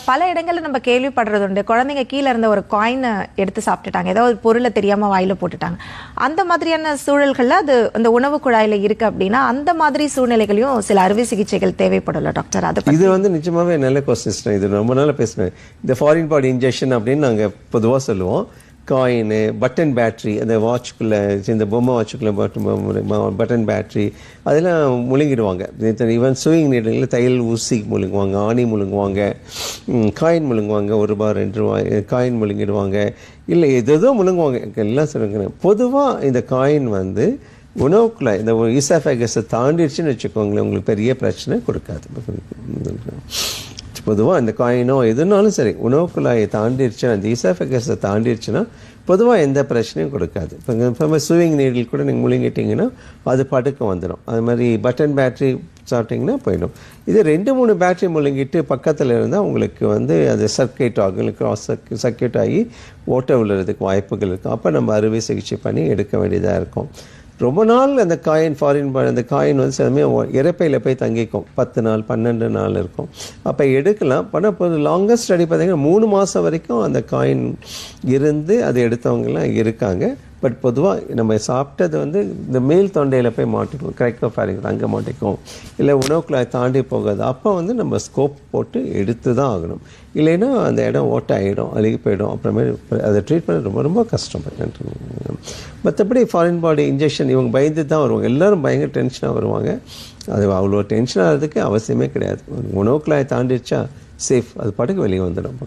பல இடங்கள்ல நம்ம கேள்விப்படுறது உண்டு, குழந்தைங்க கீழே இருந்த ஒரு காயினை எடுத்து சாப்பிட்டுட்டாங்க, ஏதோ ஒரு பொருளை தெரியாம வாயில போட்டுட்டாங்க. அந்த மாதிரியான சூழல்கள்ல அது அந்த உணவு குழாயில இருக்கு அப்படின்னா அந்த மாதிரி சூழ்நிலைகளையும் சில அறுவை சிகிச்சைகள் தேவைப்படல டாக்டர். அது இது நிஜமாவே நல்ல கொஸ்டின். இது ரொம்ப நாள பேசுனேன். இந்த ஃபாரின் பாடி இன்ஜெக்ஷன் அப்படின்னு நாங்க பொதுவாக சொல்லுவோம். காயின், பட்டன் பேட்டரி, அந்த வாட்சுக்குள்ளே, இந்த பொம்மை வாட்சுக்குள்ளே பட்டன் பேட்டரி அதெல்லாம் முழுங்கிடுவாங்க. ஈவன் சூயிங் நீடில் தையல் ஊசி முழுங்குவாங்க, ஆணி முழுங்குவாங்க, காயின் முழுங்குவாங்க, ₹1 ₹2 காயின் முழுங்கிடுவாங்க, இல்லை எதோ முழுங்குவாங்க, எல்லாம் சொல்லுங்க. பொதுவாக இந்த காயின் உணவுக்குள்ள இந்த ஈசாஃபேகஸை தாண்டிடுச்சுன்னு வச்சுக்கோங்களேன், உங்களுக்கு பெரிய பிரச்சனை கொடுக்காது. பொதுவாக இந்த காயினோ எதுனாலும் சரி உணவுக்குள்ளாயை தாண்டிடுச்சுன்னா, அந்த ஈசாஃபேகஸை தாண்டிடுச்சுன்னா பொதுவாக எந்த பிரச்சனையும் கொடுக்காது. இப்போ சூவிங் நீடில் கூட நீங்கள் முழுங்கிட்டிங்கன்னா அது பாட்டுக்கு வந்துடும். அது மாதிரி பட்டன் பேட்டரி சாப்பிட்டிங்கன்னா போயிடும். இது 2-3 பேட்டரி முழுங்கிட்டு பக்கத்தில் இருந்தால் உங்களுக்கு அது சர்க்கியூட் ஆகும், கிராஸ் சர்க்கியூட் ஆகி ஓட்ட விழுறதுக்கு வாய்ப்புகள் இருக்கும். அப்போ நம்ம அறுவை சிகிச்சை பண்ணி எடுக்க வேண்டியதாக இருக்கும். ரொம்ப நாள் அந்த காயின் அந்த காயின் இறப்பையில் போய் தங்கிக்கும், 10 நாள் 12 நாள் இருக்கும். அப்போ எடுக்கலாம். ஆனால் இப்போ லாங்கஸ்ட் ஸ்டடி பார்த்தீங்கன்னா 3 மாதம் வரைக்கும் அந்த காயின் இருந்து அதை எடுத்தவங்கலாம் இருக்காங்க. பட் பொதுவாக நம்ம சாப்பிட்டது இந்த மேல் தொண்டையில் போய் மாட்டிக்கும், கிரைக்கோஃபாரிங்ஸ் அங்கே மாட்டிக்கும், இல்லை உணவுக்குள்ளாய் தாண்டி போகாது. அப்போ நம்ம ஸ்கோப் போட்டு எடுத்து தான் ஆகணும். இல்லைன்னா அந்த இடம் ஓட்டாயிடும், அழுகி போயிடும். அப்புறமேல் அதை ட்ரீட் பண்ண ரொம்ப ரொம்ப கஷ்டம். மற்றபடி ஃபாரின் பாடி இன்ஜெக்ஷன் இவங்க பயந்து தான் வருவாங்க. எல்லோரும் பயங்கர டென்ஷனாக வருவாங்க. அது அவ்வளோ டென்ஷன் ஆகிறதுக்கு அவசியமே கிடையாது. உணவுக்குள்ளாய் தாண்டிடுச்சா சேஃப், அது பாட்டுக்கு வெளியே வந்துடும்.